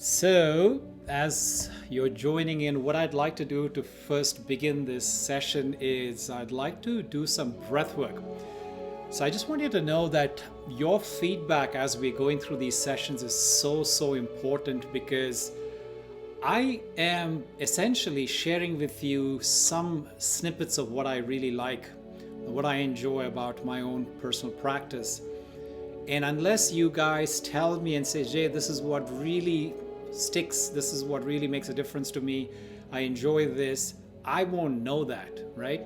So, as you're joining in, what I'd like to do to first begin this session is I'd like to do some breath work. So, I just want you to know that your feedback as we're going through these sessions is so important because I am essentially sharing with you some snippets of what I really like, what I enjoy about my own personal practice. And unless you guys tell me and say, Jay, this is what really sticks, this is what really makes a difference to me, I enjoy this, I won't know that, right?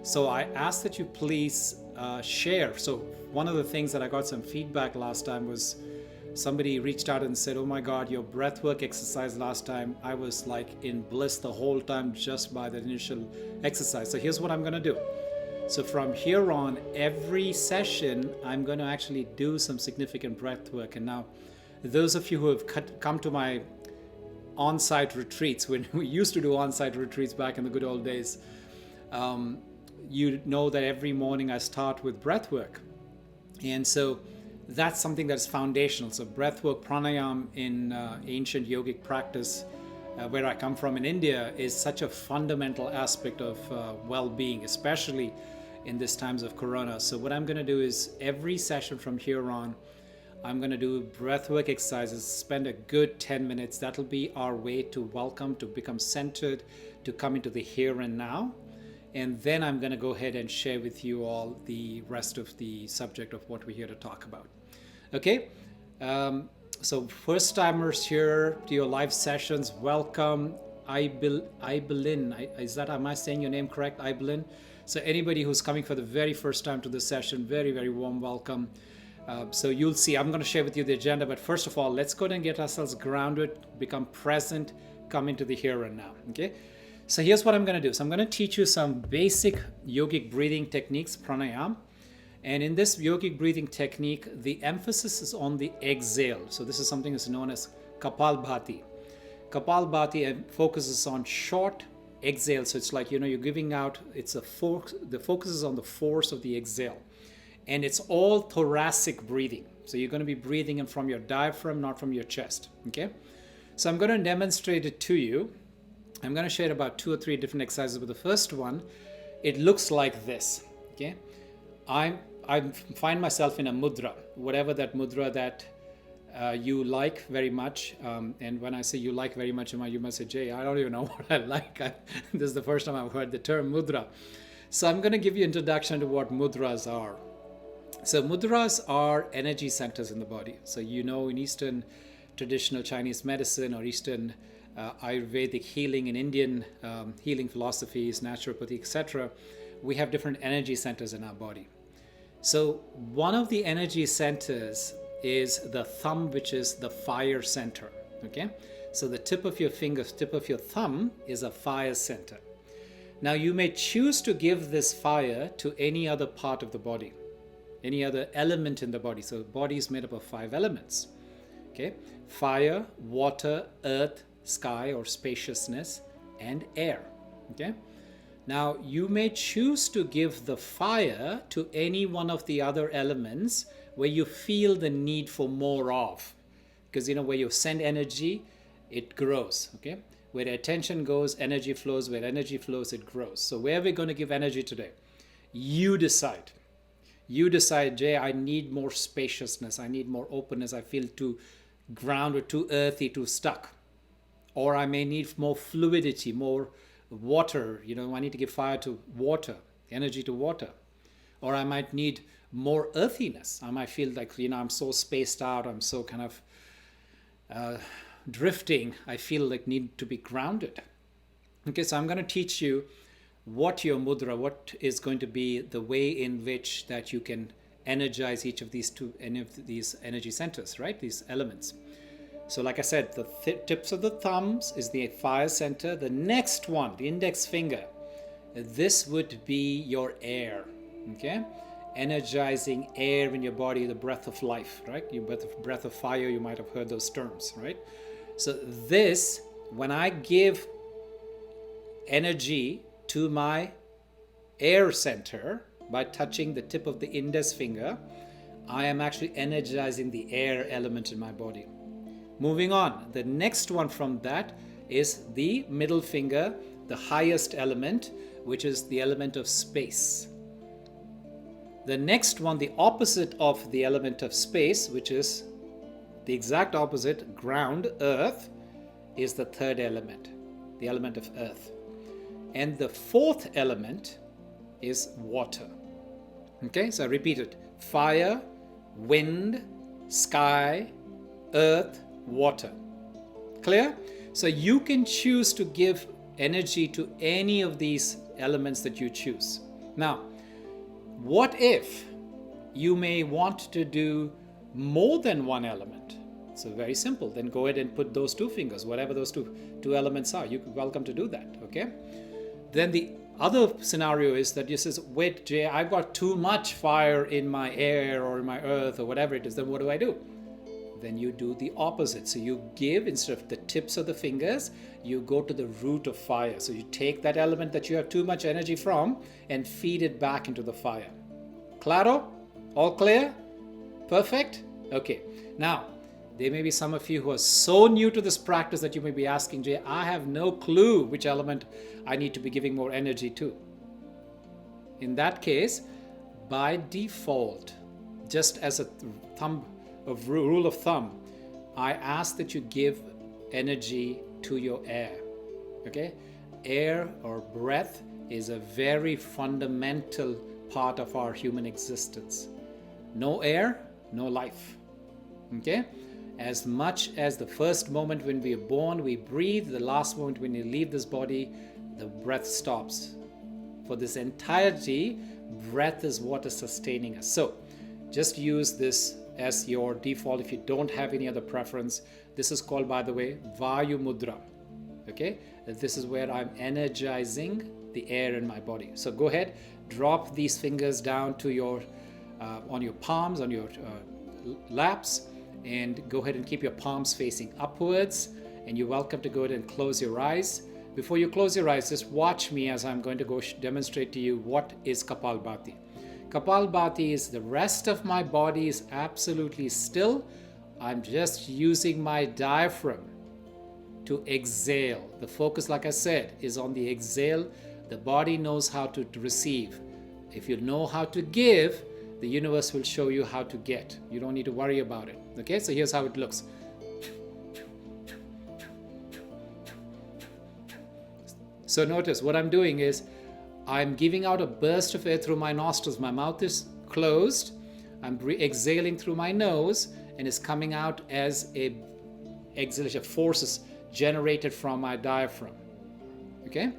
So I ask that you please share. So, one of the things that I got some feedback last time was somebody reached out and said, oh my God, your breathwork exercise last time, I was like in bliss the whole time just by the initial exercise. So, here's what I'm going to do. So from here on, every session, I'm going to actually do some significant breath work. And now, those of you who have come to my on-site retreats, when we used to do on-site retreats back in the good old days, you know that every morning I start with breath work. And so that's something that's foundational. So breath work, pranayama in ancient yogic practice, where I come from in India, is such a fundamental aspect of well-being, especially in these times of corona. So what I'm going to do is every session from here on, I'm going to do breathwork exercises, spend a good 10 minutes. That'll be our way to welcome, to become centered, to come into the here and now. And then I'm going to go ahead and share with you all the rest of the subject of what we're here to talk about. Okay? So first timers here to your live sessions, welcome. Ibelin, am I saying your name correct? Ibelin. So anybody who's coming for the very first time to this session, very warm welcome. So you'll see, I'm going to share with you the agenda, but first of all, let's go ahead and get ourselves grounded, become present, come into the here and now. Okay. So here's what I'm going to do. So I'm going to teach you some basic yogic breathing techniques, pranayama. And in this yogic breathing technique, the emphasis is on the exhale. So this is something that's known as Kapalbhati. Kapalbhati focuses on short exhale. So it's like, you're giving out, the focus is on the force of the exhale. And it's all thoracic breathing. So you're going to be breathing in from your diaphragm, not from your chest. Okay? So I'm going to demonstrate it to you. I'm going to share about 2 or 3 different exercises. But the first one, it looks like this. Okay? I find myself in a mudra, whatever that mudra that you like very much. And when I say you like very much, you must say, Jay, I don't even know what I like. This is the first time I've heard the term mudra. So I'm going to give you an introduction to what mudras are. So mudras are energy centers in the body. So in Eastern traditional Chinese medicine or Eastern Ayurvedic healing and Indian healing philosophies, naturopathy, etc., we have different energy centers in our body. So one of the energy centers is the thumb, which is the fire center. Okay, so the tip of your finger, tip of your thumb is a fire center. Now you may choose to give this fire to any other part of the body, any other element in the body. So the body is made up of 5 elements. Okay, fire, water, earth, sky or spaciousness, and air. Okay. Now, you may choose to give the fire to any one of the other elements where you feel the need for more of. Because, where you send energy, it grows. Okay? Where attention goes, energy flows. Where energy flows, it grows. So, where are we going to give energy today? You decide. You decide, Jay, I need more spaciousness. I need more openness. I feel too grounded, too earthy, too stuck. Or I may need more fluidity, more water, I need to give fire to water, energy to water. Or I might need more earthiness. I might feel like, I'm so spaced out, I'm so kind of drifting. I feel like need to be grounded. Okay, so I'm going to teach you what is going to be the way in which that you can energize each of these energy centers, right? These elements. So like I said, the tips of the thumbs is the fire center. The next one, the index finger, this would be your air, okay? Energizing air in your body, the breath of life, right? Your breath of fire, you might have heard those terms, right? So this, when I give energy to my air center by touching the tip of the index finger, I am actually energizing the air element in my body. Moving on, the next one from that is the middle finger, the highest element, which is the element of space. The next one, the opposite of the element of space, which is the exact opposite, ground, earth, is the third element, the element of earth. And the fourth element is water. Okay, so I repeat it: fire, wind, sky, earth, water. Clear? So you can choose to give energy to any of these elements that you choose. Now, what if you may want to do more than one element? So very simple. Then go ahead and put those two fingers, whatever those two elements are. You're welcome to do that. Okay. Then the other scenario is that you says, wait, Jay, I've got too much fire in my air or in my earth or whatever it is. Then what do? Then you do the opposite. So you give, instead of the tips of the fingers, you go to the root of fire. So you take that element that you have too much energy from and feed it back into the fire. Claro? All clear? Perfect? Okay. Now, there may be some of you who are so new to this practice that you may be asking, Jay, I have no clue which element I need to be giving more energy to. In that case, by default, just as a rule of thumb, I ask that you give energy to your air. Okay? Air or breath is a very fundamental part of our human existence. No air, no life. Okay? As much as the first moment when we are born, we breathe, the last moment when you leave this body, the breath stops. For this entirety, breath is what is sustaining us. So just use this as your default if you don't have any other preference. This is called, by the way, Vayu Mudra. Okay? This is where I'm energizing the air in my body. So go ahead, drop these fingers down to your on your palms, on your laps, and go ahead and keep your palms facing upwards. And you're welcome to go ahead and close your eyes. Before you close your eyes, just watch me as I'm going to go demonstrate to you what is Kapalbhati. Kapalbhati is the rest of my body is absolutely still. I'm just using my diaphragm to exhale. The focus, like I said, is on the exhale. The body knows how to receive. If you know how to give, the universe will show you how to get. You don't need to worry about it. Okay, so here's how it looks. So notice what I'm doing is I'm giving out a burst of air through my nostrils. My mouth is closed. I'm exhaling through my nose, and it's coming out as a exhalation. Forces generated from my diaphragm. Okay?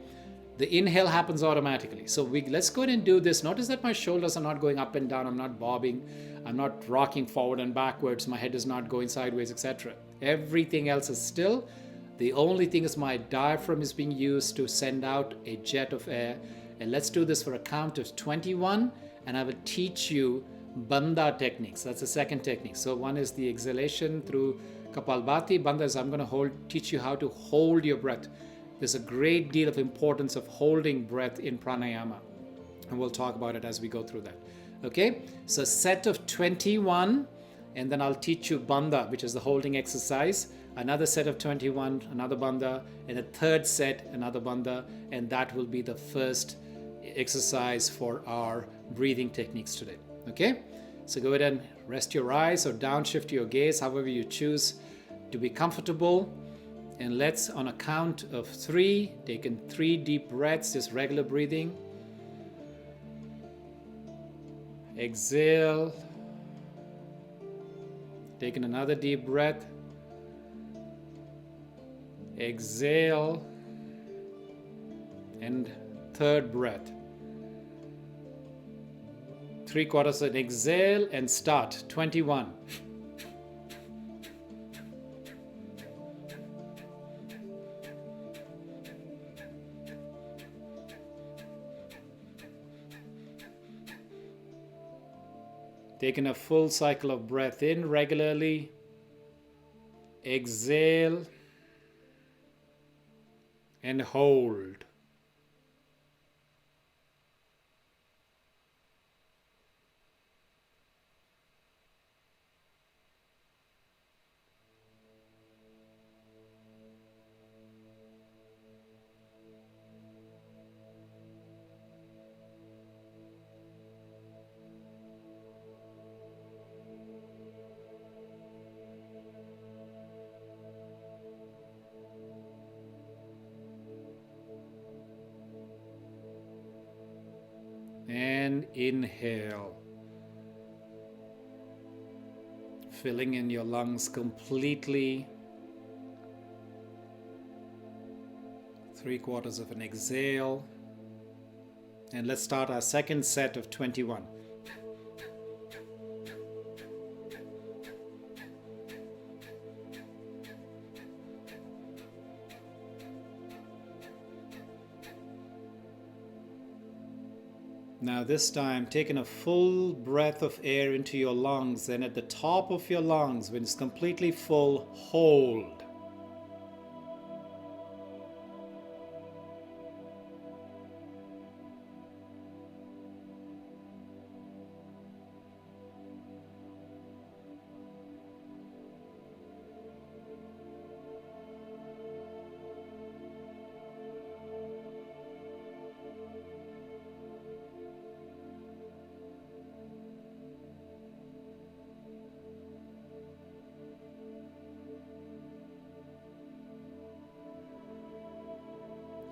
The inhale happens automatically. So let's go ahead and do this. Notice that my shoulders are not going up and down. I'm not bobbing. I'm not rocking forward and backwards. My head is not going sideways, etc. Everything else is still. The only thing is my diaphragm is being used to send out a jet of air. And let's do this for a count of 21. And I will teach you Bandha techniques. That's the second technique. So one is the exhalation through Kapalbhati. Bandha is I'm going to teach you how to hold your breath. There's a great deal of importance of holding breath in pranayama. And we'll talk about it as we go through that. Okay? So set of 21, and then I'll teach you Bandha, which is the holding exercise. Another set of 21, another Bandha, and a third set, another Bandha, and that will be the first exercise for our breathing techniques today. Okay? So go ahead and rest your eyes or downshift your gaze, however you choose to be comfortable. And let's, on a count of 3, take in 3 deep breaths, just regular breathing. Exhale. Take in another deep breath. Exhale. And third breath. 3/4 and exhale and start. 21. Taking a full cycle of breath in regularly. Exhale and hold. and inhale. Filling in your lungs completely. 3/4 of an exhale. And let's start our second set of 21. Now this time, taking a full breath of air into your lungs, and at the top of your lungs, when it's completely full, hold.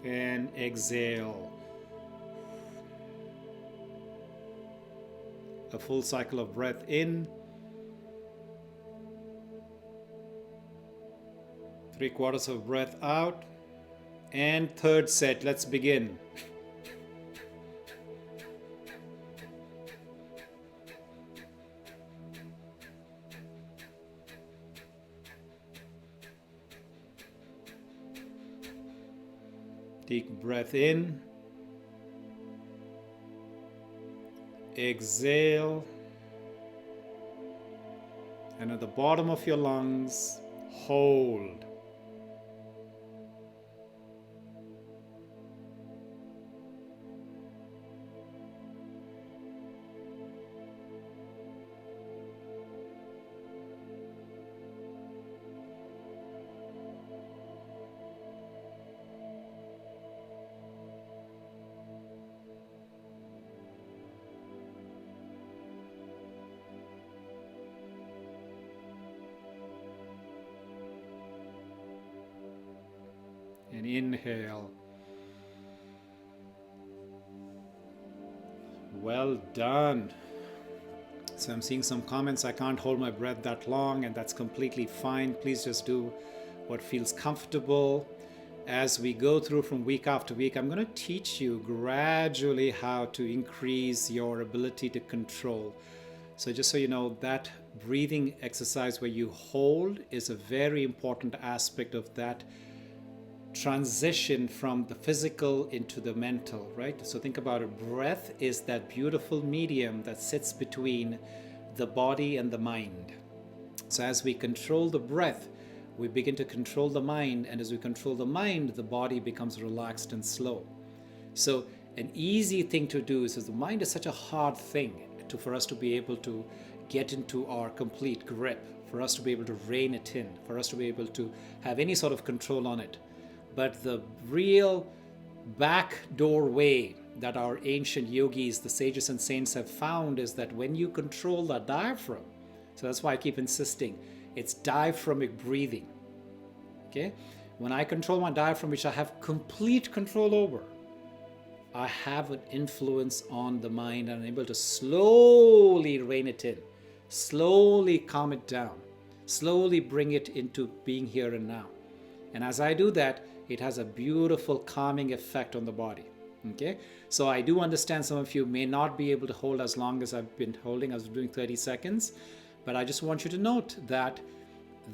And exhale. A full cycle of breath in. 3/4 of breath out. And third set, let's begin. Deep breath in. Exhale. And at the bottom of your lungs, hold. And inhale. Well done. So I'm seeing some comments. I can't hold my breath that long, and that's completely fine. Please just do what feels comfortable. As we go through from week after week, I'm going to teach you gradually how to increase your ability to control. So just so you know, that breathing exercise where you hold is a very important aspect of that transition from the physical into the mental, right? So think about it. Breath is that beautiful medium that sits between the body and the mind. So as we control the breath, we begin to control the mind, and as we control the mind, the body becomes relaxed and slow. So an easy thing to do is the mind is such a hard thing for us to be able to get into our complete grip, for us to be able to rein it in, for us to be able to have any sort of control on it. But the real backdoor way that our ancient yogis, the sages and saints have found is that when you control the diaphragm, so that's why I keep insisting, it's diaphragmic breathing. Okay? When I control my diaphragm, which I have complete control over, I have an influence on the mind and I'm able to slowly rein it in, slowly calm it down, slowly bring it into being here and now. And as I do that, it has a beautiful calming effect on the body. Okay, so I do understand some of you may not be able to hold as long as I've been holding. I was doing 30 seconds, but I just want you to note that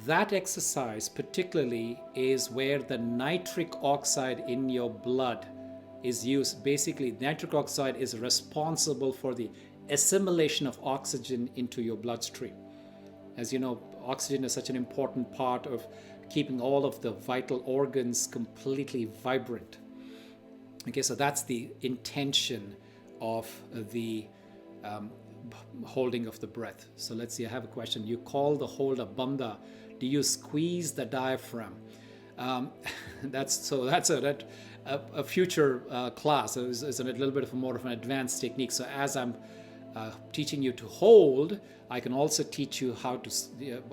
that exercise particularly is where the nitric oxide in your blood is used. Basically, nitric oxide is responsible for the assimilation of oxygen into your bloodstream. As you know, oxygen is such an important part of keeping all of the vital organs completely vibrant. Okay, so that's the intention of the holding of the breath. So let's see, I have a question. You call the hold a bandha. Do you squeeze the diaphragm? That's a future class. It's a little bit of more of an advanced technique. So as I'm teaching you to hold, I can also teach you how to,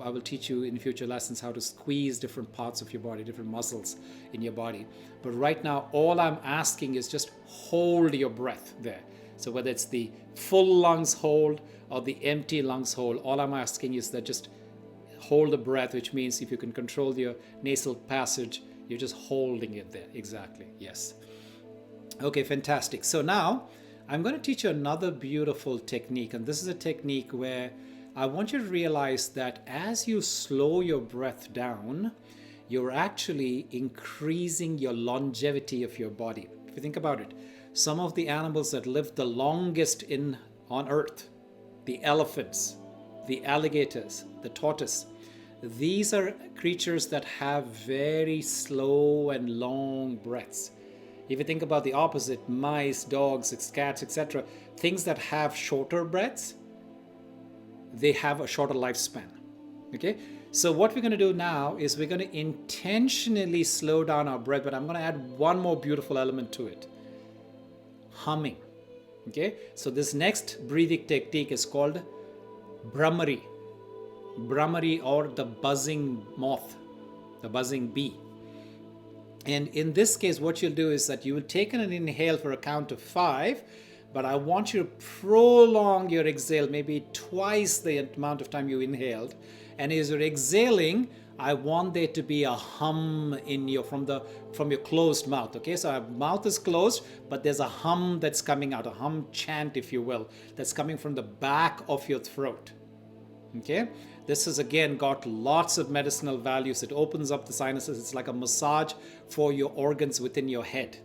I will teach you in future lessons how to squeeze different parts of your body, different muscles in your body. But right now, all I'm asking is just hold your breath there. So whether it's the full lungs hold or the empty lungs hold, all I'm asking is that just hold the breath, which means if you can control your nasal passage, you're just holding it there. Exactly. Yes. Okay, fantastic. So now I'm going to teach you another beautiful technique. And this is a technique where I want you to realize that as you slow your breath down, you're actually increasing your longevity of your body. If you think about it, some of the animals that live the longest on earth, the elephants, the alligators, the tortoise, these are creatures that have very slow and long breaths. If you think about the opposite, mice, dogs, cats, etc., things that have shorter breaths, they have a shorter lifespan. Okay? So what we're going to do now is we're going to intentionally slow down our breath, but I'm going to add one more beautiful element to it. Humming. Okay? So this next breathing technique is called Brahmari. Brahmari, or the buzzing moth, the buzzing bee. And in this case, what you'll do is that you will take an inhale for a count of 5, but I want you to prolong your exhale, maybe twice the amount of time you inhaled. And as you're exhaling, I want there to be a hum in your from your closed mouth. Okay, so our mouth is closed, but there's a hum that's coming out, a hum chant, if you will, that's coming from the back of your throat. Okay, this has again got lots of medicinal values. It opens up the sinuses. It's like a massage for your organs within your head.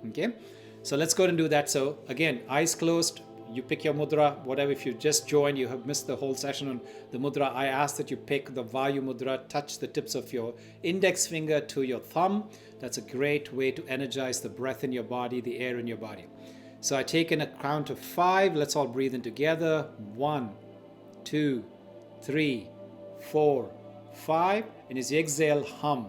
Okay, so let's go ahead and do that. So again, eyes closed, you pick your mudra, whatever. If you just joined, you have missed the whole session on the mudra. I ask that you pick the Vayu mudra, touch the tips of your index finger to your thumb. That's a great way to energize the breath in your body, the air in your body. So I take in a count of 5. Let's all breathe in together. 1, 2, 3, 4, 5. And as you exhale, hum.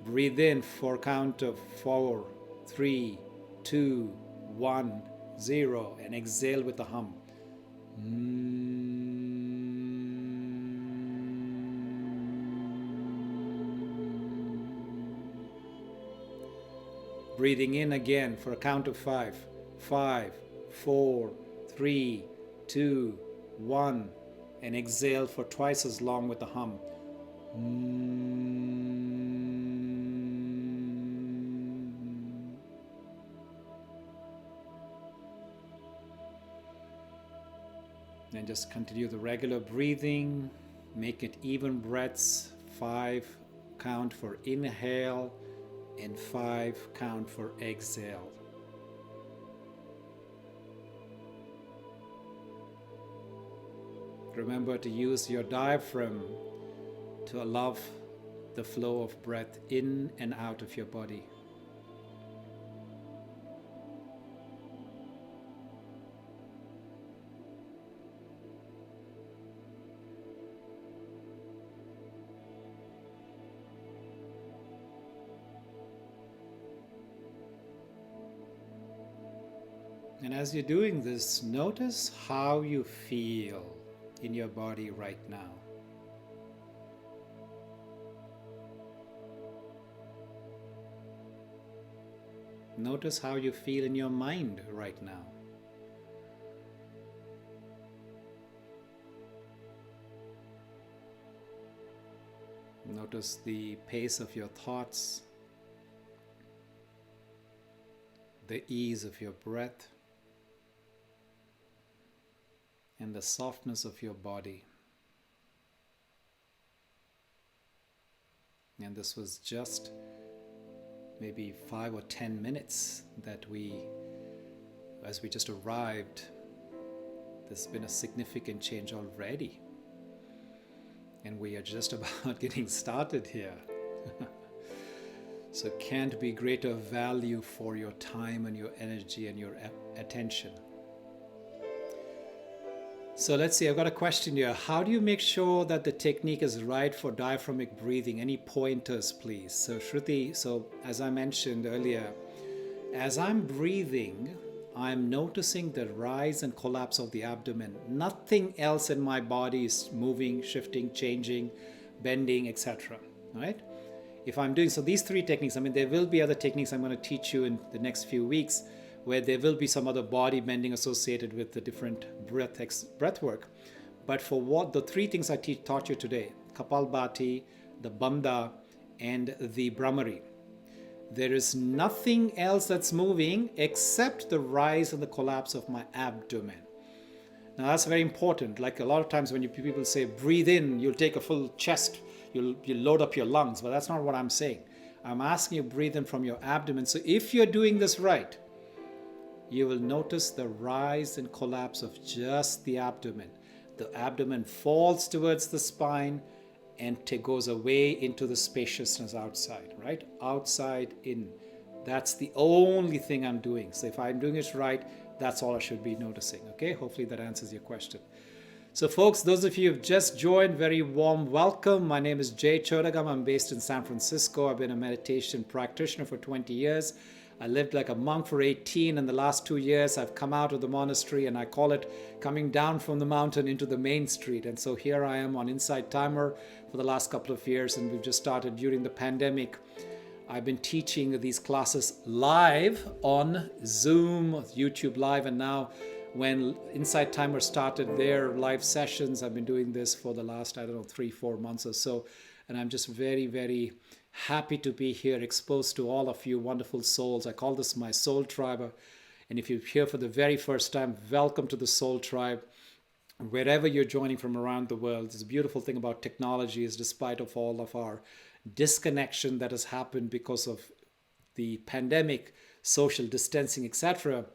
Breathe in for a count of 4, 3, 2, 1, 0. And exhale with a hum. Breathing in again for a count of 5. 5, 4, 3, 2, 1. And exhale for twice as long with the hum. And just continue the regular breathing. Make it even breaths. 5 count for inhale and 5 count for exhale. Remember to use your diaphragm to allow the flow of breath in and out of your body. And as you're doing this, notice how you feel in your body right now. Notice how you feel in your mind right now. Notice the pace of your thoughts, the ease of your breath, and the softness of your body. And this was just maybe 5 or 10 minutes that as we just arrived, there's been a significant change already. And we are just about getting started here. So can't be greater value for your time and your energy and your attention. So let's see, I've got a question here. How do you make sure that the technique is right for diaphragmic breathing? Any pointers, please? So Shruti, so as I mentioned earlier, as I'm breathing, I'm noticing the rise and collapse of the abdomen. Nothing else in my body is moving, shifting, changing, bending, etc. Right? If I'm doing so, these three techniques, I mean, there will be other techniques I'm going to teach you in the next few weeks, where there will be some other body bending associated with the different breath work. But for what the three things I taught you today, Kapalbhati, the Bandha, and the Brahmari, there is nothing else that's moving except the rise and the collapse of my abdomen. Now that's very important. Like a lot of times when people say breathe in, you'll take a full chest, you'll load up your lungs, but that's not what I'm saying. I'm asking you breathe in from your abdomen. So if you're doing this right, you will notice the rise and collapse of just the abdomen. The abdomen falls towards the spine and goes away into the spaciousness outside, right? Outside in. That's the only thing I'm doing. So if I'm doing it right, that's all I should be noticing, okay? Hopefully that answers your question. So folks, those of you who've just joined, very warm welcome. My name is Jay Chodagam. I'm based in San Francisco. I've been a meditation practitioner for 20 years. I lived like a monk for 18. In the last 2 years, I've come out of the monastery, and I call it coming down from the mountain into the main street. And so here I am on Insight Timer for the last couple of years, and we've just started during the pandemic. I've been teaching these classes live on Zoom, YouTube Live, and now when Insight Timer started their live sessions, I've been doing this for the last, 3-4 months or so. And I'm just very, very happy to be here, exposed to all of you wonderful souls. I call this my soul tribe. And if you're here for the very first time, welcome to the soul tribe. Wherever you're joining from around the world, this beautiful thing about technology is despite of all of our disconnection that has happened because of the pandemic, social distancing, etc.,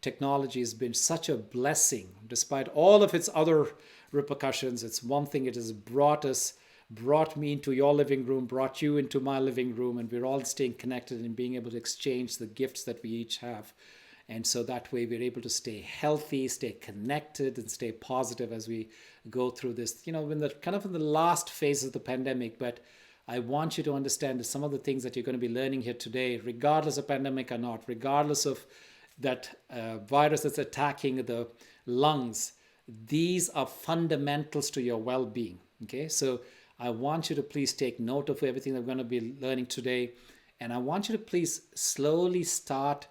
technology has been such a blessing. Despite all of its other repercussions, it's one thing it has brought me into your living room, brought you into my living room, and we're all staying connected and being able to exchange the gifts that we each have. And so that way we're able to stay healthy, stay connected, and stay positive as we go through this, in the last phase of the pandemic. But I want you to understand that some of the things that you're going to be learning here today, regardless of pandemic or not, regardless of that virus that's attacking the lungs, these are fundamentals to your well-being. Okay, so I want you to please take note of everything that we're going to be learning today, and I want you to please slowly start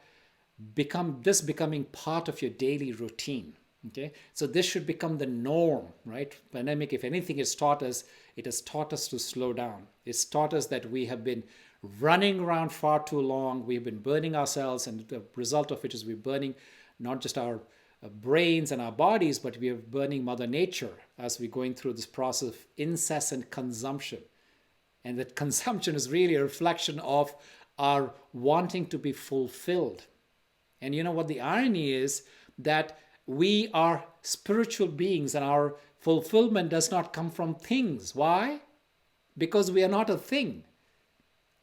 becoming part of your daily routine. Okay, so this should become the norm, right? Pandemic, if anything, has taught us to slow down. It's taught us that we have been running around far too long. We've been burning ourselves, and the result of which is we're burning not just our brains and our bodies, but we are burning Mother Nature as we're going through this process of incessant consumption. And that consumption is really a reflection of our wanting to be fulfilled. And you know what the irony is? That we are spiritual beings, and our fulfillment does not come from things. Why? Because we are not a thing.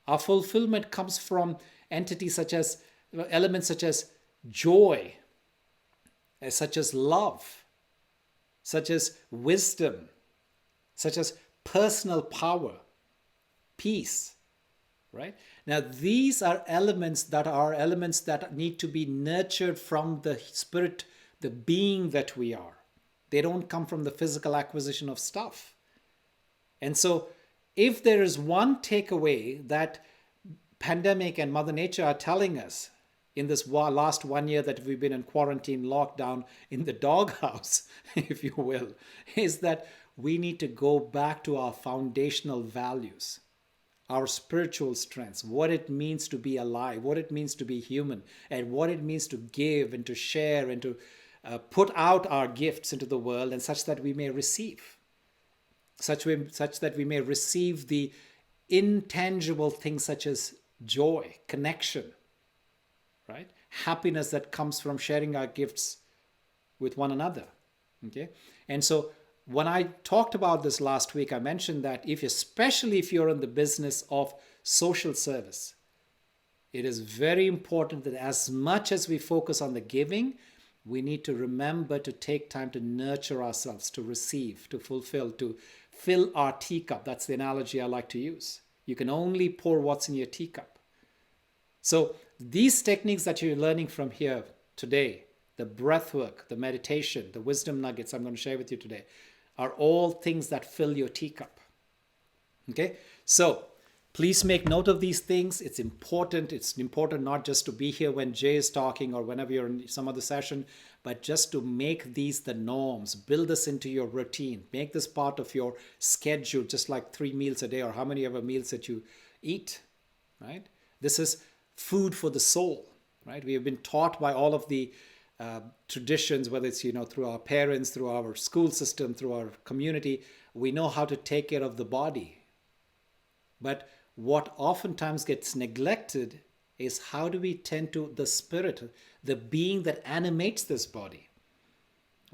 Our fulfillment comes from entities elements such as joy, such as love, such as wisdom, such as personal power, peace, right? Now, these are elements that need to be nurtured from the spirit, the being that we are. They don't come from the physical acquisition of stuff. And so, if there is one takeaway that pandemic and Mother Nature are telling us in this last 1 year that we've been in quarantine, lockdown, in the doghouse, if you will, is that we need to go back to our foundational values, our spiritual strengths, what it means to be alive, what it means to be human, and what it means to give and to share and to put out our gifts into the world, and such that we may receive. Such that we may receive the intangible things such as joy, connection, right? Happiness that comes from sharing our gifts with one another. Okay? And so when I talked about this last week, I mentioned that especially if you're in the business of social service, it is very important that as much as we focus on the giving, we need to remember to take time to nurture ourselves, to receive, to fulfill, to fill our teacup. That's the analogy I like to use. You can only pour what's in your teacup. So these techniques that you're learning from here, today, the breath work, the meditation, the wisdom nuggets I'm going to share with you today are all things that fill your teacup. Okay? So please make note of these things. It's important. It's important not just to be here when Jay is talking or whenever you're in some other session, but just to make these the norms. Build this into your routine. Make this part of your schedule, just like 3 meals a day or how many ever meals that you eat, right? This is food for the soul, right? We have been taught by all of the traditions, whether it's, through our parents, through our school system, through our community, we know how to take care of the body. But what oftentimes gets neglected is how do we tend to the spirit, the being that animates this body.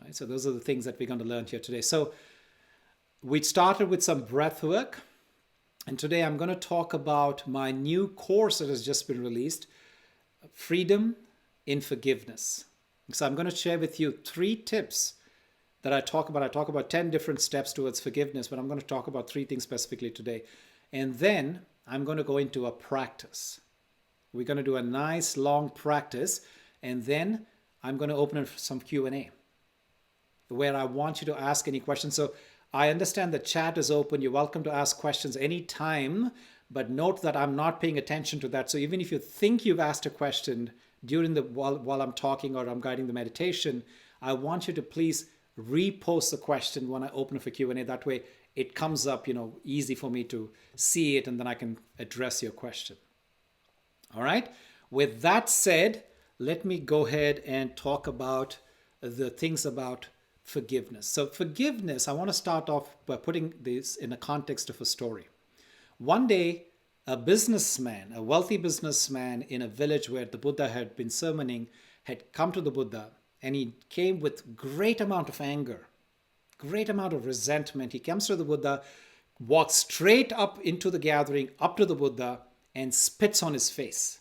Right? So those are the things that we're going to learn here today. So we started with some breath work. And today I'm going to talk about my new course that has just been released, Freedom in Forgiveness. So I'm going to share with you 3 tips that I talk about. I talk about 10 different steps towards forgiveness, but I'm going to talk about 3 things specifically today. And then I'm going to go into a practice. We're going to do a nice long practice, and then I'm going to open it for some Q&A where I want you to ask any questions. So I understand the chat is open. You're welcome to ask questions anytime, but note that I'm not paying attention to that. So even if you think you've asked a question during while I'm talking or I'm guiding the meditation, I want you to please repost the question when I open it for Q&A. That way it comes up, easy for me to see it, and then I can address your question. All right. With that said, let me go ahead and talk about the things about forgiveness. So forgiveness, I want to start off by putting this in the context of a story. One day, a businessman, a wealthy businessman in a village where the Buddha had been sermoning, had come to the Buddha, and he came with great amount of anger, great amount of resentment. He comes to the Buddha, walks straight up into the gathering, up to the Buddha, and spits on his face.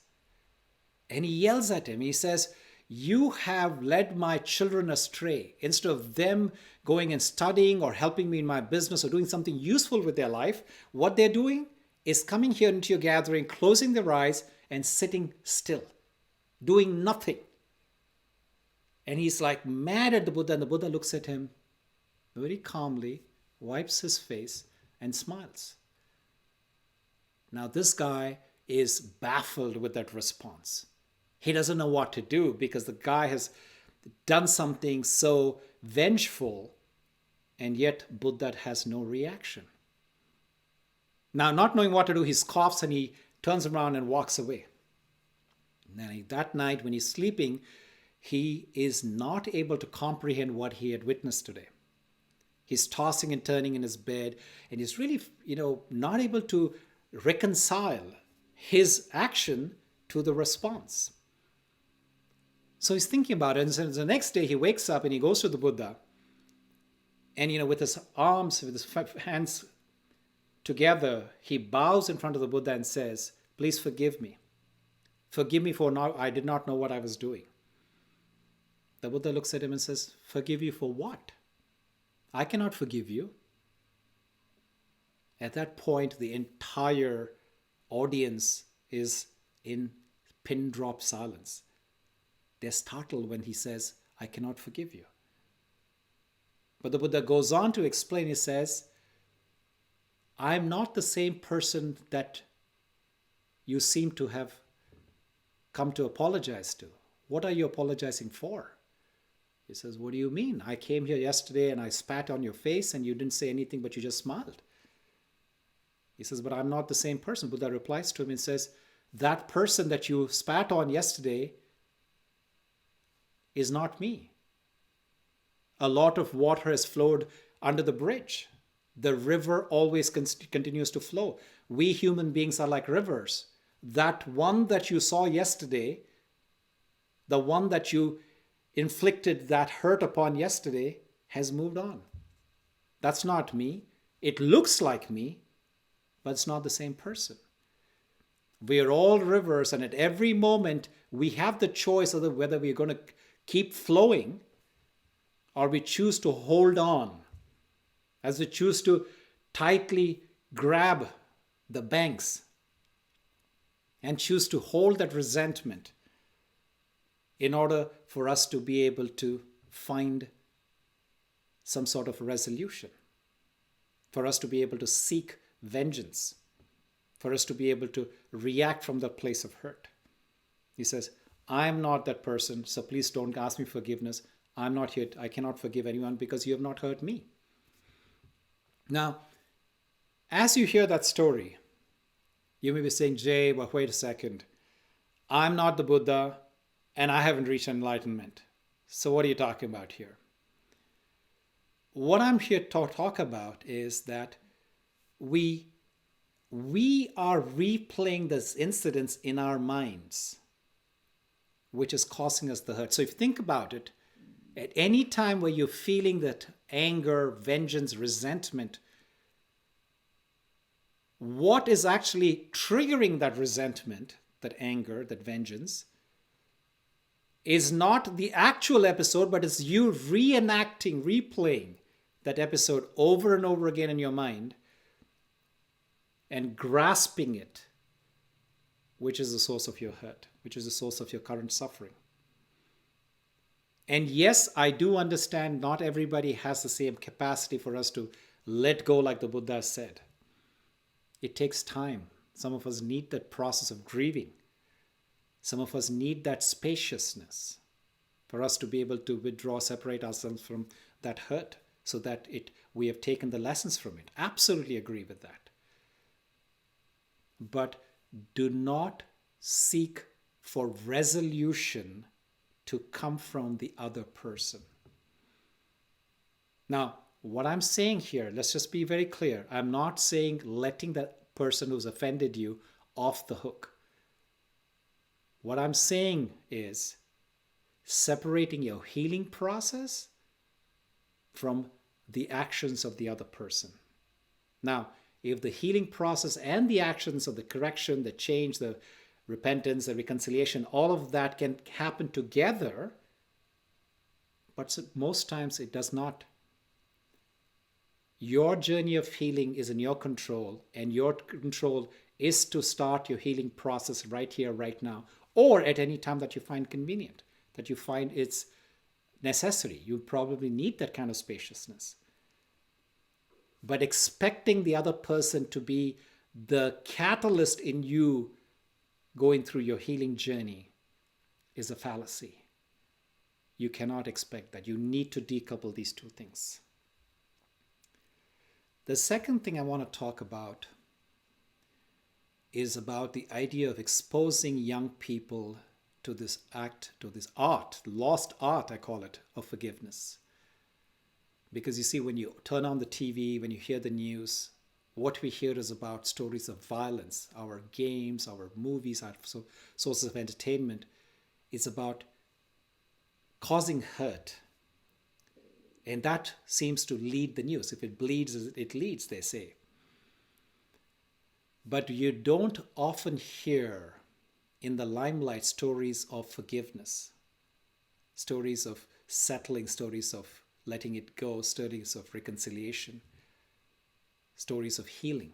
And he yells at him. He says, "You have led my children astray. Instead of them going and studying or helping me in my business or doing something useful with their life, what they're doing is coming here into your gathering, closing their eyes and sitting still, doing nothing." And he's like mad at the Buddha, and the Buddha looks at him very calmly, wipes his face, and smiles. Now this guy is baffled with that response. He doesn't know what to do because the guy has done something so vengeful, and yet Buddha has no reaction. Now, not knowing what to do, he scoffs and he turns around and walks away. Now, that night when he's sleeping, he is not able to comprehend what he had witnessed today. He's tossing and turning in his bed, and he's really, not able to reconcile his action to the response. So he's thinking about it, and so the next day he wakes up and he goes to the Buddha, and with his arms, with his hands together, he bows in front of the Buddha and says, "Please forgive me. Forgive me for I did not know what I was doing." The Buddha looks at him and says, "Forgive you for what? I cannot forgive you." At that point, the entire audience is in pin drop silence. They're startled when he says, "I cannot forgive you." But the Buddha goes on to explain. He says, "I'm not the same person that you seem to have come to apologize to. What are you apologizing for?" He says, "What do you mean? I came here yesterday and I spat on your face and you didn't say anything, but you just smiled." He says, "But I'm not the same person." Buddha replies to him and says, "That person that you spat on yesterday is not me. A lot of water has flowed under the bridge. The river always continues to flow. We human beings are like rivers. That one that you saw yesterday, the one that you inflicted that hurt upon yesterday, has moved on. That's not me. It looks like me, but it's not the same person. We are all rivers, and at every moment we have the choice of whether we're going to keep flowing or we choose to hold on, as we choose to tightly grab the banks and choose to hold that resentment in order for us to be able to find some sort of resolution, for us to be able to seek vengeance, for us to be able to react from the place of hurt. He says, I'm not that person, so please don't ask me forgiveness. I'm not here. I cannot forgive anyone because you have not hurt me. Now, as you hear that story, you may be saying, Jay, but wait a second. I'm not the Buddha and I haven't reached enlightenment. So what are you talking about here? What I'm here to talk about is that we are replaying this incidents in our minds, which is causing us the hurt. So if you think about it, at any time where you're feeling that anger, vengeance, resentment, what is actually triggering that resentment, that anger, that vengeance, is not the actual episode, but it's you reenacting, replaying that episode over and over again in your mind and grasping it, which is the source of your hurt, which is the source of your current suffering. And yes, I do understand not everybody has the same capacity for us to let go like the Buddha said. It takes time. Some of us need that process of grieving. Some of us need that spaciousness for us to be able to withdraw, separate ourselves from that hurt so that we have taken the lessons from it. Absolutely agree with that. But do not seek for resolution to come from the other person. Now, what I'm saying here, let's just be very clear. I'm not saying letting that person who's offended you off the hook. What I'm saying is separating your healing process from the actions of the other person. Now, if the healing process and the actions of the correction, the change, the repentance, the reconciliation, all of that can happen together, but most times it does not. Your journey of healing is in your control, and your control is to start your healing process right here, right now, or at any time that you find convenient, that you find it's necessary. You probably need that kind of spaciousness. But expecting the other person to be the catalyst in you going through your healing journey is a fallacy. You cannot expect that. You need to decouple these two things. The second thing I want to talk about is about the idea of exposing young people to this act, to this art, lost art, I call it, of forgiveness. Because you see, when you turn on the TV, when you hear the news, what we hear is about stories of violence. Our games, our movies, our sources of entertainment is about causing hurt. And that seems to lead the news. If it bleeds, it leads, they say. But you don't often hear in the limelight stories of forgiveness, stories of settling, stories of letting it go, stories of reconciliation, stories of healing.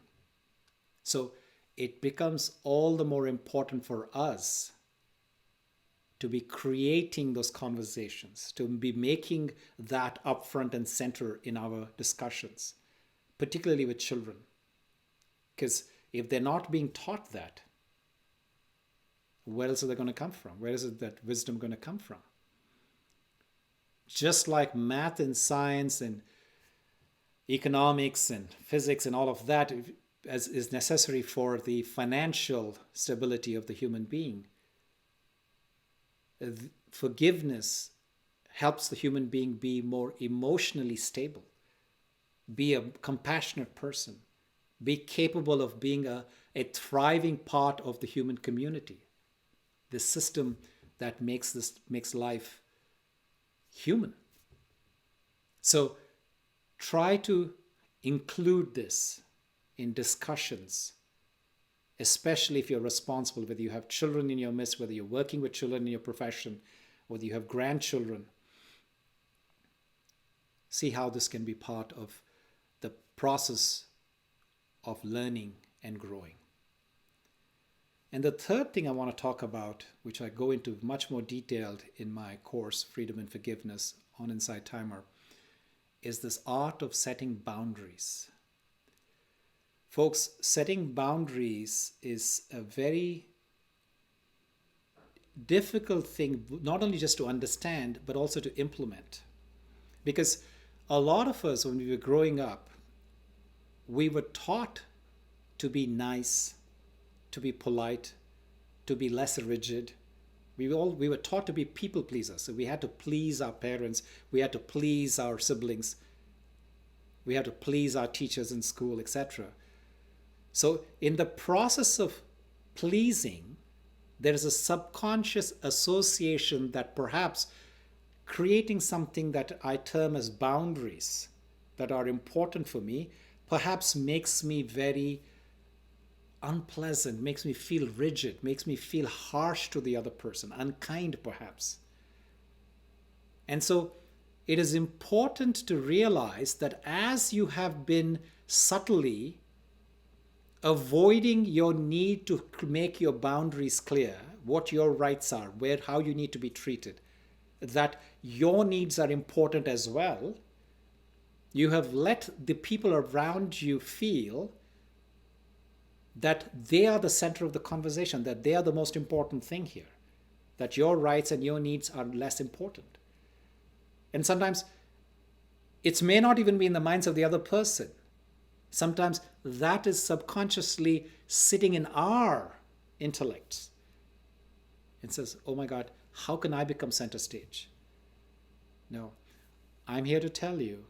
So it becomes all the more important for us to be creating those conversations, to be making that up front and center in our discussions, particularly with children. Because if they're not being taught that, where else are they going to come from? Where is that wisdom going to come from? Just like math and science and economics and physics and all of that is necessary for the financial stability of the human being, forgiveness helps the human being be more emotionally stable, be a compassionate person, be capable of being a thriving part of the human community, the system that makes life human. So try to include this in discussions, especially if you're responsible, whether you have children in your midst, whether you're working with children in your profession, whether you have grandchildren. See how this can be part of the process of learning and growing. And the third thing I want to talk about, which I go into much more detailed in my course, Freedom and Forgiveness on Insight Timer, is this art of setting boundaries. Folks, setting boundaries is a very difficult thing, not only just to understand, but also to implement. Because a lot of us, when we were growing up, we were taught to be nice, to be polite, to be less rigid. We were taught to be people pleasers. So we had to please our parents, we had to please our siblings, we had to please our teachers in school, etc. So in the process of pleasing, there is a subconscious association that perhaps creating something that I term as boundaries that are important for me perhaps makes me very unpleasant, makes me feel rigid, makes me feel harsh to the other person, unkind perhaps. And so it is important to realize that as you have been subtly avoiding your need to make your boundaries clear, what your rights are, how you need to be treated, that your needs are important as well, you have let the people around you feel that they are the center of the conversation, that they are the most important thing here, that your rights and your needs are less important. And sometimes it may not even be in the minds of the other person. Sometimes that is subconsciously sitting in our intellects and says, oh my God, how can I become center stage? No, I'm here to tell you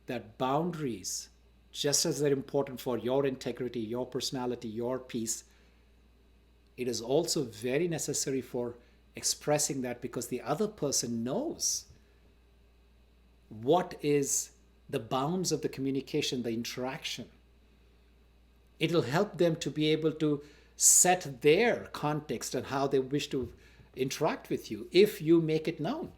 that boundaries, just as they're important for your integrity, your personality, your peace, it is also very necessary for expressing that, because the other person knows what is the bounds of the communication, the interaction. It'll help them to be able to set their context and how they wish to interact with you if you make it known.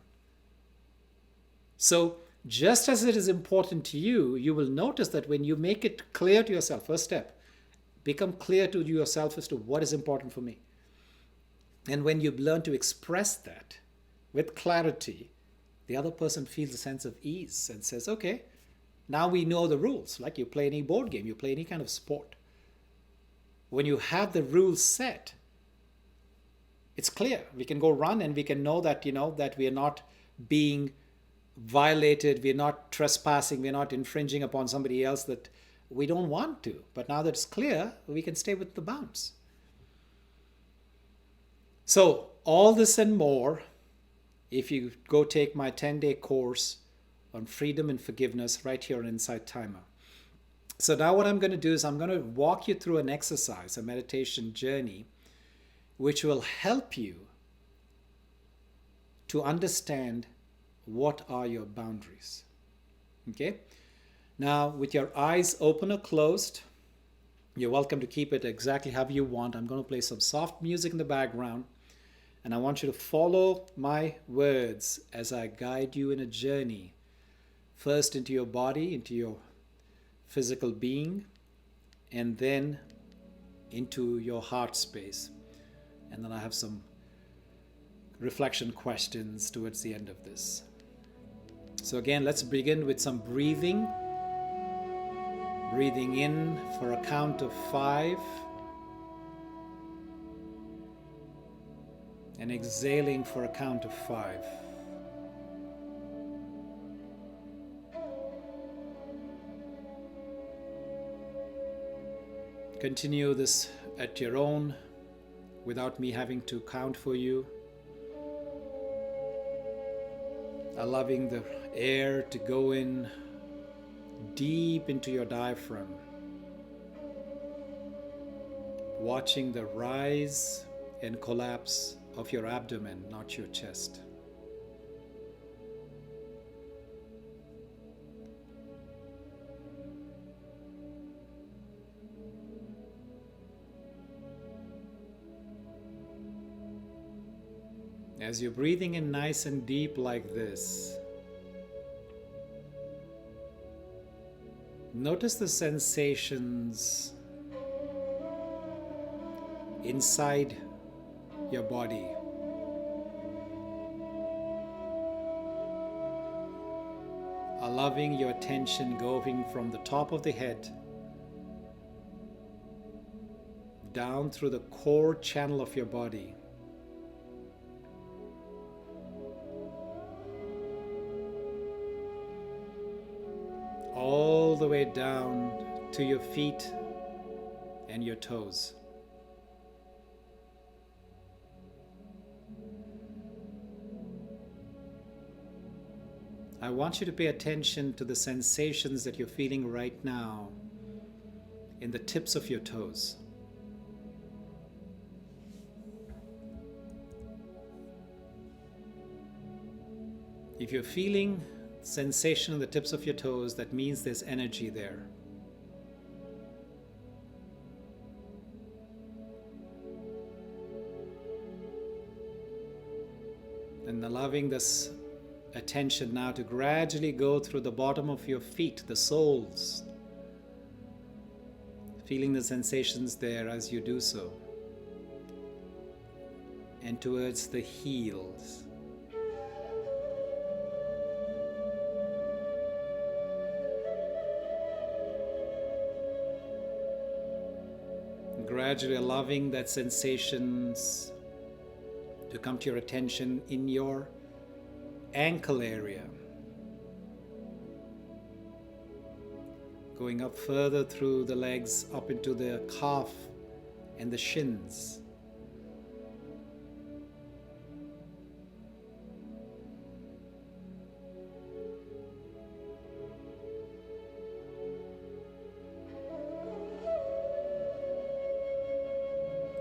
So just as it is important to you, you will notice that when you make it clear to yourself, first step, become clear to yourself as to what is important for me. And when you learn to express that with clarity, the other person feels a sense of ease and says, okay, now we know the rules. Like you play any board game, you play any kind of sport. When you have the rules set, it's clear. We can go run and we can know that, that we are not being violated, we're not trespassing, we're not infringing upon somebody else that we don't want to. But now that it's clear, we can stay with the bounds. So all this and more, if you go take my 10-day course on freedom and forgiveness right here on Insight Timer. So now what I'm going to do is I'm going to walk you through an exercise, a meditation journey, which will help you to understand what are your boundaries. Okay? Now, with your eyes open or closed, you're welcome to keep it exactly how you want. I'm going to play some soft music in the background, and I want you to follow my words as I guide you in a journey, first into your body, into your physical being, and then into your heart space. And then I have some reflection questions towards the end of this. So again, let's begin with some breathing. Breathing in for a count of 5. And exhaling for a count of 5. Continue this at your own, without me having to count for you. Allowing the air to go in deep into your diaphragm. Watching the rise and collapse of your abdomen, not your chest. As you're breathing in nice and deep like this, notice the sensations inside your body. Allowing your attention going from the top of the head down through the core channel of your body, all the way down to your feet and your toes. I want you to pay attention to the sensations that you're feeling right now in the tips of your toes. If you're feeling sensation on the tips of your toes, that means there's energy there. And allowing this attention now to gradually go through the bottom of your feet, the soles, feeling the sensations there as you do so, and towards the heels. Gradually allowing that sensations to come to your attention in your ankle area, going up further through the legs, up into the calf and the shins.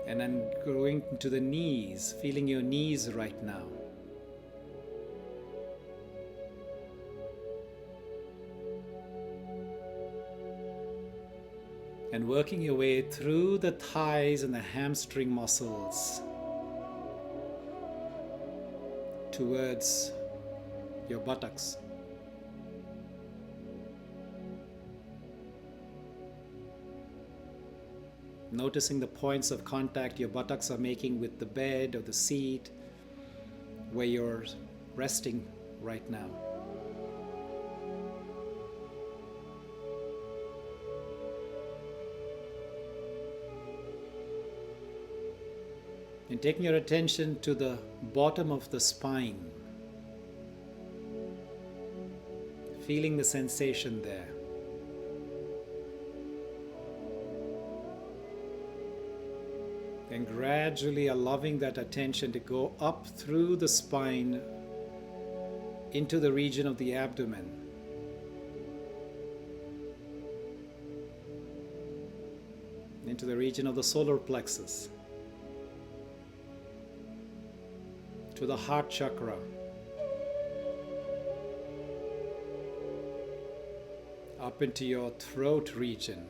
And then going to the knees, feeling your knees right now. And working your way through the thighs and the hamstring muscles towards your buttocks. Noticing the points of contact your buttocks are making with the bed or the seat where you're resting right now. And taking your attention to the bottom of the spine, feeling the sensation there. And gradually allowing that attention to go up through the spine into the region of the abdomen. Into the region of the solar plexus. To the heart chakra. Up into your throat region.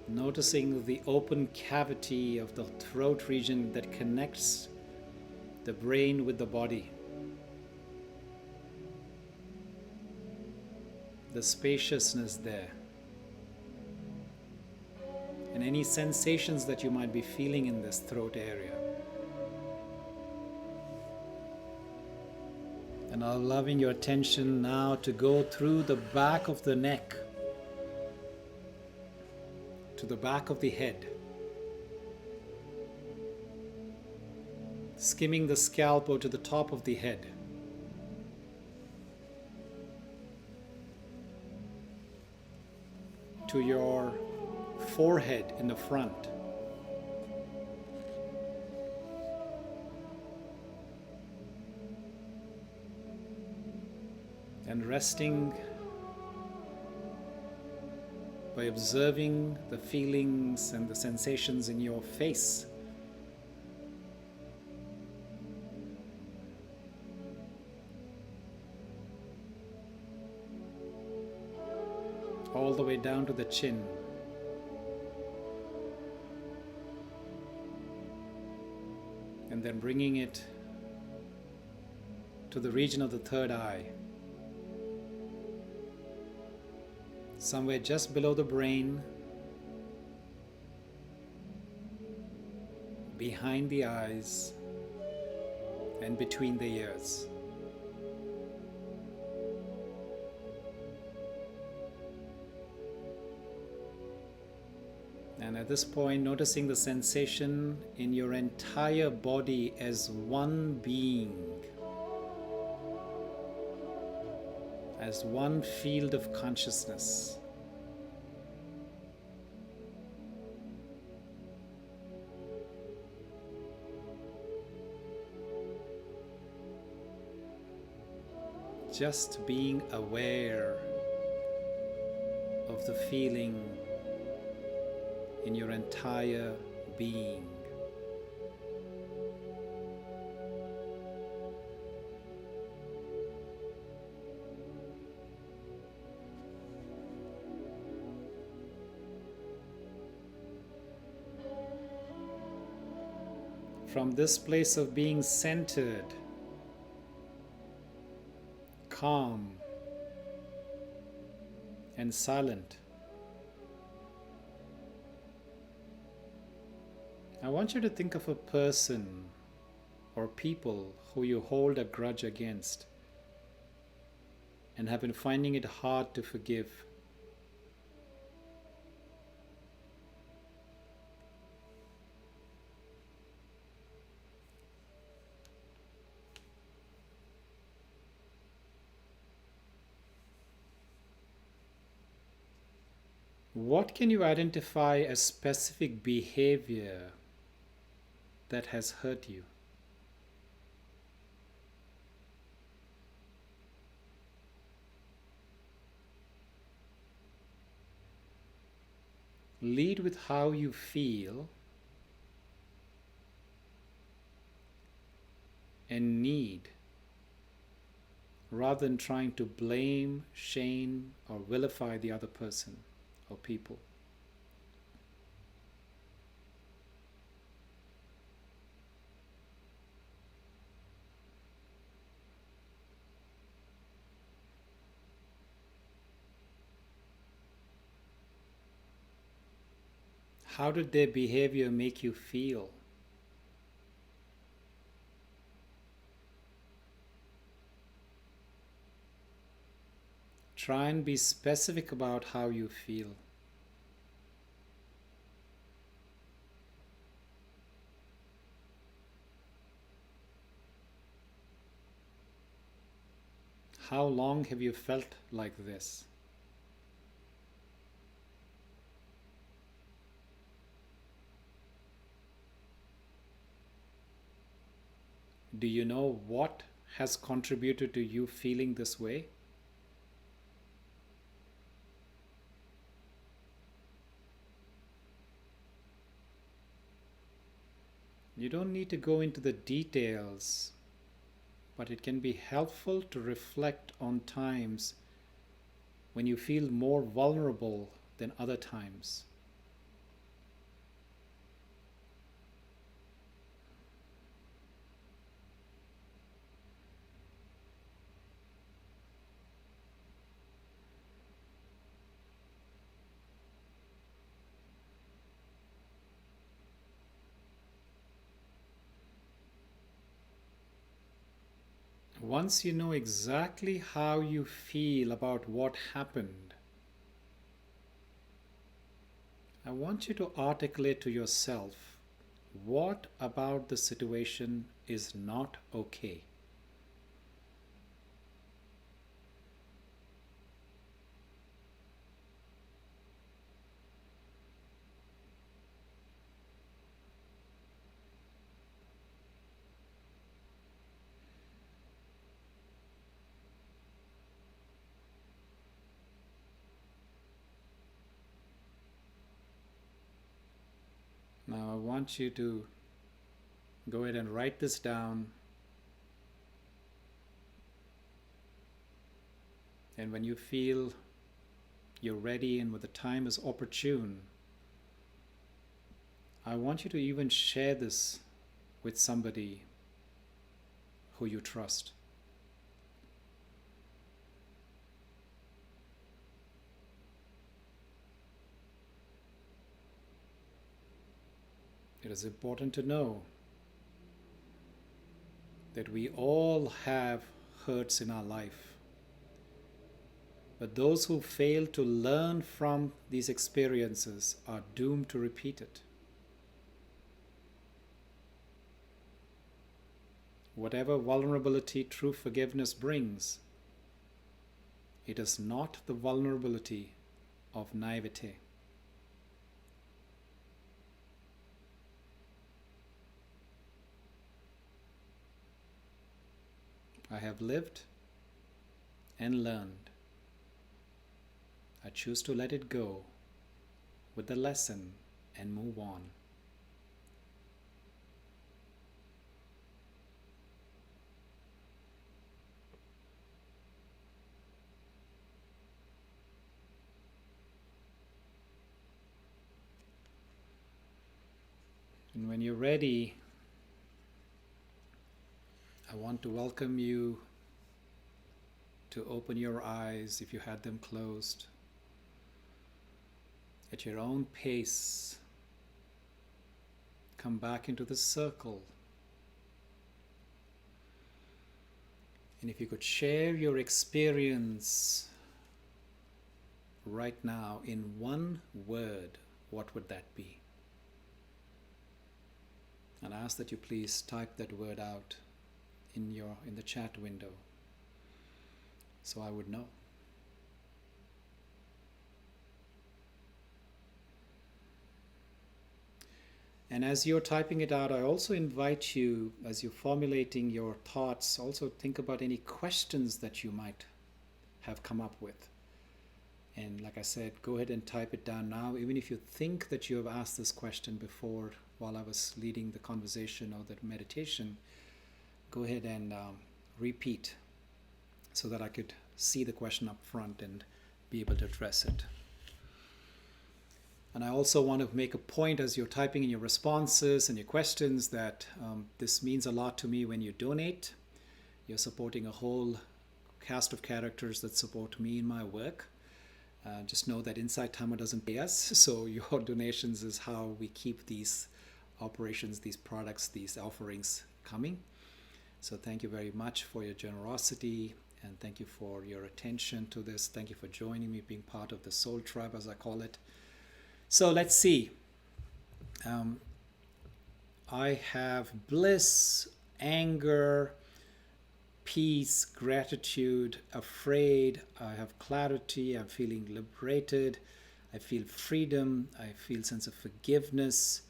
Noticing the open cavity of the throat region that connects the brain with the body. The spaciousness there. And any sensations that you might be feeling in this throat area. And allowing your attention now to go through the back of the neck to the back of the head, skimming the scalp or to the top of the head, to your forehead in the front, and resting by observing the feelings and the sensations in your face. All the way down to the chin. And then bringing it to the region of the third eye. Somewhere just below the brain, behind the eyes, and between the ears. And at this point, noticing the sensation in your entire body as one being, as one field of consciousness. Just being aware of the feeling in your entire being. From this place of being centered, calm, and silent, I want you to think of a person or people who you hold a grudge against and have been finding it hard to forgive. What can you identify as specific behavior that has hurt you? Lead with how you feel and need, rather than trying to blame, shame, or vilify the other person or people. How did their behavior make you feel? Try and be specific about how you feel. How long have you felt like this? Do you know what has contributed to you feeling this way? You don't need to go into the details, but it can be helpful to reflect on times when you feel more vulnerable than other times. Once you know exactly how you feel about what happened, I want you to articulate to yourself what about the situation is not okay. Now I want you to go ahead and write this down. And when you feel you're ready and when the time is opportune, I want you to even share this with somebody who you trust. It is important to know that we all have hurts in our life. But those who fail to learn from these experiences are doomed to repeat it. Whatever vulnerability true forgiveness brings, it is not the vulnerability of naivete. I have lived and learned. I choose to let it go with the lesson and move on. And when you're ready, I want to welcome you to open your eyes if you had them closed at your own pace. Come back into the circle. And if you could share your experience right now in one word, what would that be? And I ask that you please type that word out in the chat window so I would know. And as you're typing it out, I also invite you, as you're formulating your thoughts, also think about any questions that you might have come up with. And like I said, go ahead and type it down now. Even if you think that you have asked this question before while I was leading the conversation or the meditation, go ahead and repeat so that I could see the question up front and be able to address it. And I also want to make a point as you're typing in your responses and your questions that this means a lot to me when you donate. You're supporting a whole cast of characters that support me in my work. Just know that Insight Timer doesn't pay us, so your donations is how we keep these operations, these products, these offerings coming. So thank you very much for your generosity, and thank you for your attention to this. Thank you for joining me, being part of the Soul Tribe, as I call it. So let's see. I have bliss, anger, peace, gratitude, afraid. I have clarity. I'm feeling liberated. I feel freedom. I feel sense of forgiveness,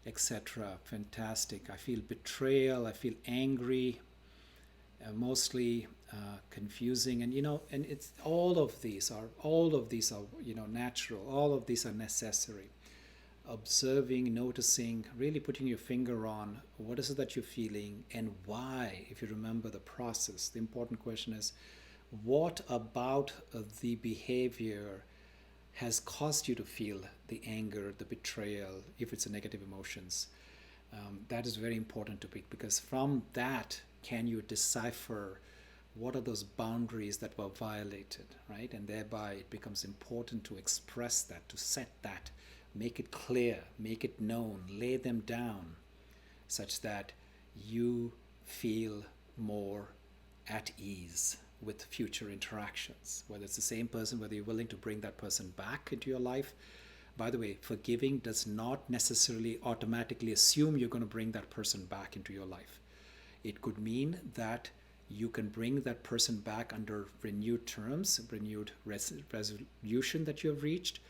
etc. Fantastic. I feel betrayal. I feel angry. Mostly confusing, and and it's all of these are natural. All of these are necessary. Observing, noticing, really putting your finger on what is it that you're feeling and why. If you remember the process, the important question is, what about the behavior has caused you to feel the anger, the betrayal, if it's a negative emotions? That is very important to pick, because from that can you decipher what are those boundaries that were violated, right? And thereby it becomes important to express that, to set that, make it clear, make it known, lay them down such that you feel more at ease with future interactions, whether it's the same person, whether you're willing to bring that person back into your life. By the way, forgiving does not necessarily automatically assume you're going to bring that person back into your life. It could mean that you can bring that person back under renewed terms, renewed resolution that you have reached.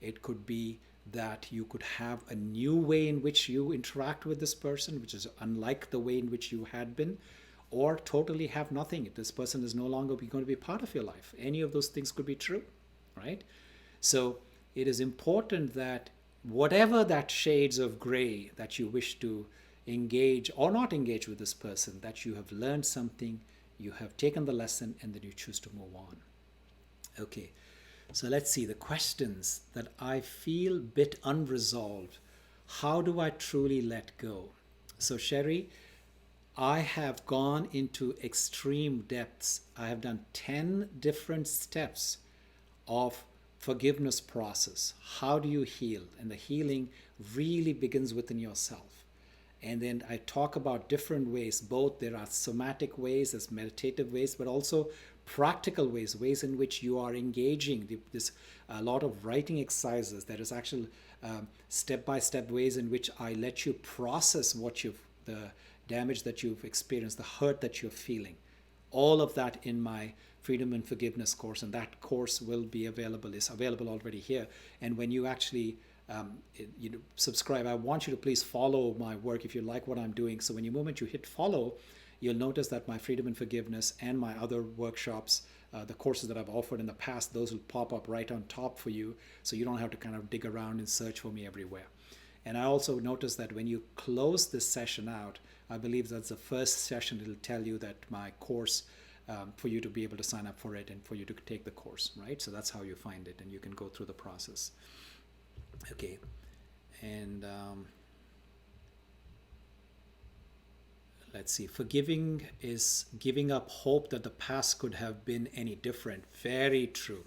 It could be that you could have a new way in which you interact with this person, which is unlike the way in which you had been, or totally have nothing. This person is no longer going to be part of your life. Any of those things could be true, right? So it is important that whatever that shades of gray that you wish to engage or not engage with this person, that you have learned something, you have taken the lesson, and then you choose to move on. Okay, so let's see the questions that I feel a bit unresolved. How do I truly let go? So Sherry, I have gone into extreme depths. I have done 10 different steps of forgiveness process. How do you heal? And the healing really begins within yourself. And then I talk about different ways. Both there are somatic ways, there's meditative ways, but also practical ways, ways in which you are engaging. This a lot of writing exercises. There is actual step-by-step ways in which I let you process the damage that you've experienced, the hurt that you're feeling. All of that in my Freedom and Forgiveness course, and that course will be available, is available already here. And when you actually subscribe, I want you to please follow my work if you like what I'm doing. So when the moment you hit follow, you'll notice that my Freedom and Forgiveness and my other workshops, the courses that I've offered in the past, those will pop up right on top for you, so you don't have to kind of dig around and search for me everywhere. And I also noticed that when you close this session out, I believe that's the first session, it'll tell you that my course, for you to be able to sign up for it and for you to take the course, right? So that's how you find it, and you can go through the process. Okay, and let's see. Forgiving is giving up hope that the past could have been any different. Very true,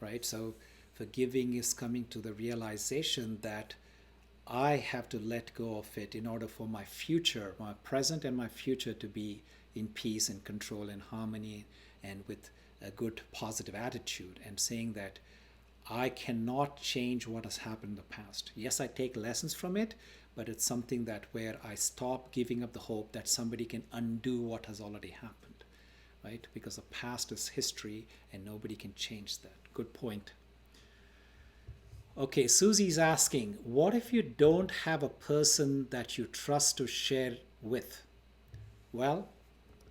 right? So forgiving is coming to the realization that I have to let go of it in order for my future, my present and my future, to be in peace and control and harmony and with a good positive attitude, and saying that I cannot change what has happened in the past. Yes, I take lessons from it, but it's something that where I stop giving up the hope that somebody can undo what has already happened, right? Because the past is history and nobody can change that. Good point. Okay, Susie's asking, what if you don't have a person that you trust to share with? Well,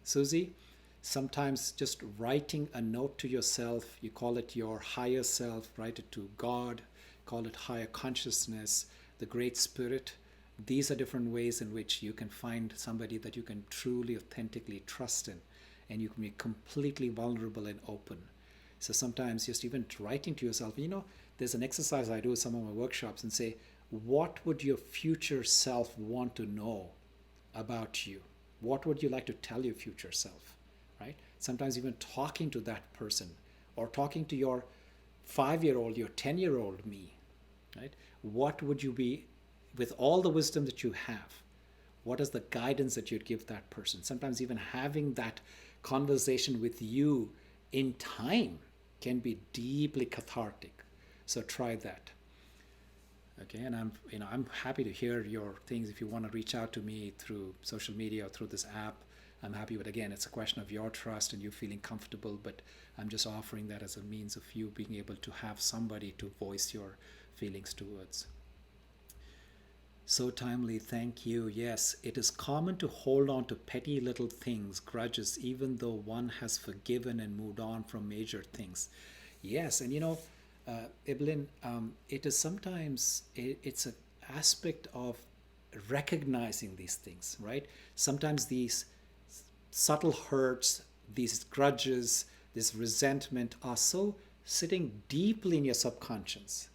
Susie, sometimes just writing a note to yourself, you call it your higher self, write it to God, call it higher consciousness, the Great Spirit. These are different ways in which you can find somebody that you can truly, authentically trust in, and you can be completely vulnerable and open. So sometimes just even writing to yourself, there's an exercise I do with some of my workshops and say, what would your future self want to know about you? What would you like to tell your future self? Right? Sometimes even talking to that person, or talking to your 5-year-old, your 10-year-old me, right? What would you be, with all the wisdom that you have, what is the guidance that you'd give that person? Sometimes even having that conversation with you in time can be deeply cathartic. So try that. Okay, and I'm happy to hear your things. If you want to reach out to me through social media or through this app, I'm happy. But again, it's a question of your trust and you feeling comfortable. But I'm just offering that as a means of you being able to have somebody to voice your feelings towards. So timely, thank you. Yes, it is common to hold on to petty little things, grudges, even though one has forgiven and moved on from major things. Yes, and Evelyn, it is sometimes, it's an aspect of recognizing these things, right? Sometimes these subtle hurts, these grudges, this resentment are so sitting deeply in your subconscious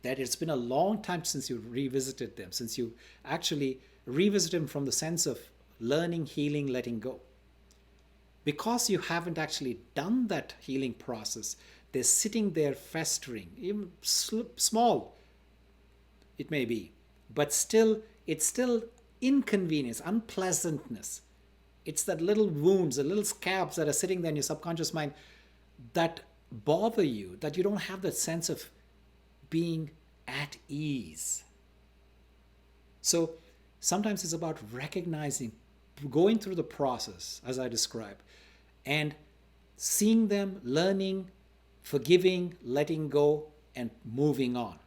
that it's been a long time since you revisited them, since you actually revisit them from the sense of learning, healing, letting go. Because you haven't actually done that healing process, they're sitting there festering, even small it may be, but still, it's still inconvenience, unpleasantness. It's that little wounds, the little scabs that are sitting there in your subconscious mind that bother you, that you don't have that sense of being at ease. So sometimes it's about recognizing, going through the process as I described, and seeing them, learning, forgiving, letting go, and moving on.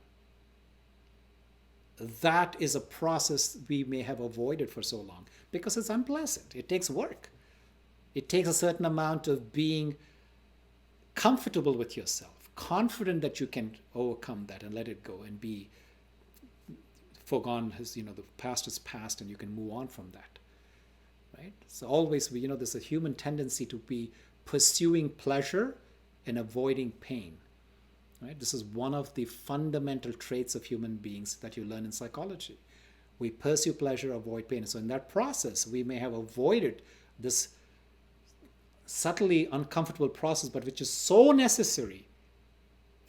That is a process we may have avoided for so long because it's unpleasant. It takes work. It takes a certain amount of being comfortable with yourself, confident that you can overcome that and let it go and be forgone. The past is past and you can move on from that. Right? So always, there's a human tendency to be pursuing pleasure and avoiding pain. Right? This is one of the fundamental traits of human beings that you learn in psychology. We pursue pleasure, avoid pain. So in that process, we may have avoided this subtly uncomfortable process, but which is so necessary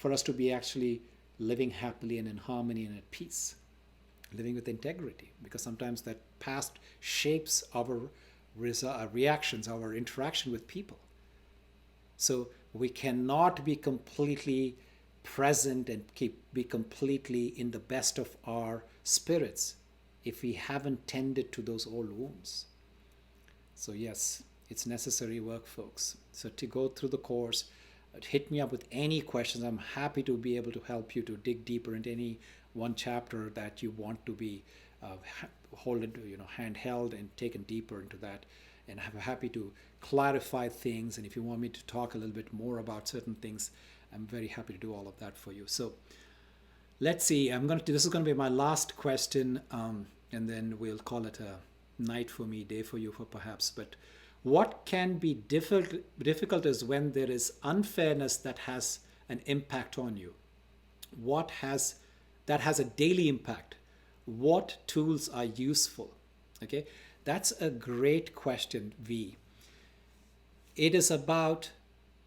for us to be actually living happily and in harmony and at peace, living with integrity, because sometimes that past shapes our reactions, our interaction with people. So we cannot be completely present and be completely in the best of our spirits if we haven't tended to those old wounds. So yes, it's necessary work, folks. So to go through the course, hit me up with any questions. I'm happy to be able to help you to dig deeper into any one chapter that you want to be handheld and taken deeper into that. And I'm happy to clarify things. And if you want me to talk a little bit more about certain things, I'm very happy to do all of that for you. So let's see. This is going to be my last question, and then we'll call it a night for me, day for you, for perhaps. But what can be difficult is when there is unfairness that has an impact on you. That has a daily impact? What tools are useful? Okay, that's a great question, V. It is about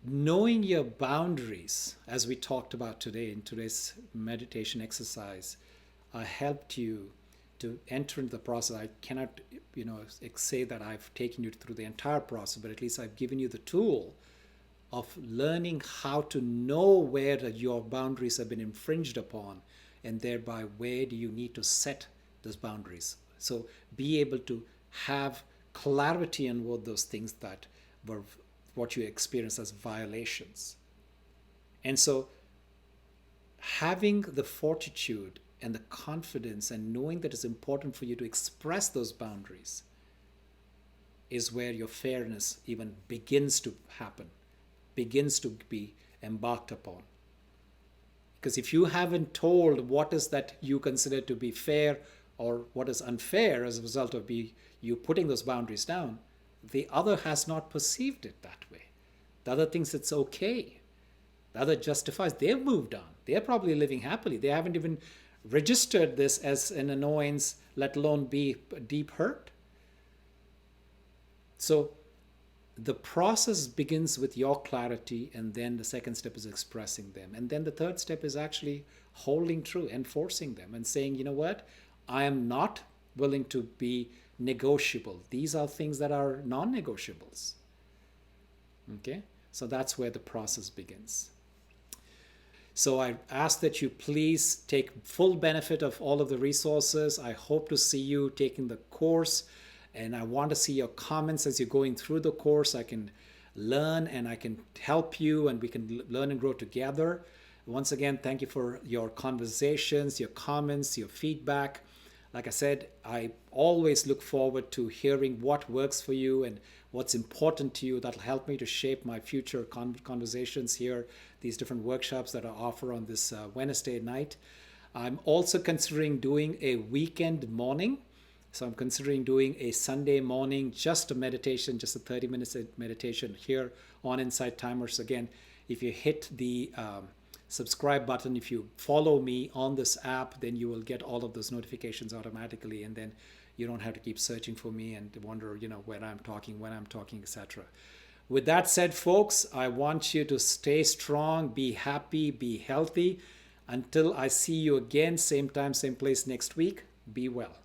knowing your boundaries, as we talked about today in today's meditation exercise. I helped you to enter into the process. I cannot, say that I've taken you through the entire process, but at least I've given you the tool of learning how to know where your boundaries have been infringed upon, and thereby where do you need to set those boundaries. So be able to have clarity on what those things that were what you experience as violations. And so having the fortitude and the confidence and knowing that it's important for you to express those boundaries is where your fairness even begins to happen, begins to be embarked upon. Because if you haven't told what is that you consider to be fair or what is unfair as a result of you putting those boundaries down, the other has not perceived it that way. The other thinks it's okay. The other justifies. They've moved on. They're probably living happily. They haven't even registered this as an annoyance, let alone be a deep hurt. So the process begins with your clarity, and then the second step is expressing them. And then the third step is actually holding true, enforcing them, and saying, you know what, I am not willing to be negotiable. These are things that are non-negotiables. Okay? So that's where the process begins. So I ask that you please take full benefit of all of the resources. I hope to see you taking the course, and I want to see your comments as you're going through the course. I can learn and I can help you, and we can learn and grow together. Once again, thank you for your conversations, your comments, your feedback. Like I said, I always look forward to hearing what works for you and what's important to you. That'll help me to shape my future conversations here, these different workshops that I offer on this Wednesday night. I'm also considering doing a weekend morning. So I'm considering doing a Sunday morning, just a meditation, just a 30 minutes meditation here on Insight Timers. Again, if you hit the subscribe button, if you follow me on this app, then you will get all of those notifications automatically, and then you don't have to keep searching for me and wonder, when I'm talking, etc. With that said, folks, I want you to stay strong, be happy, be healthy. Until I see you again, same time, same place next week, be well.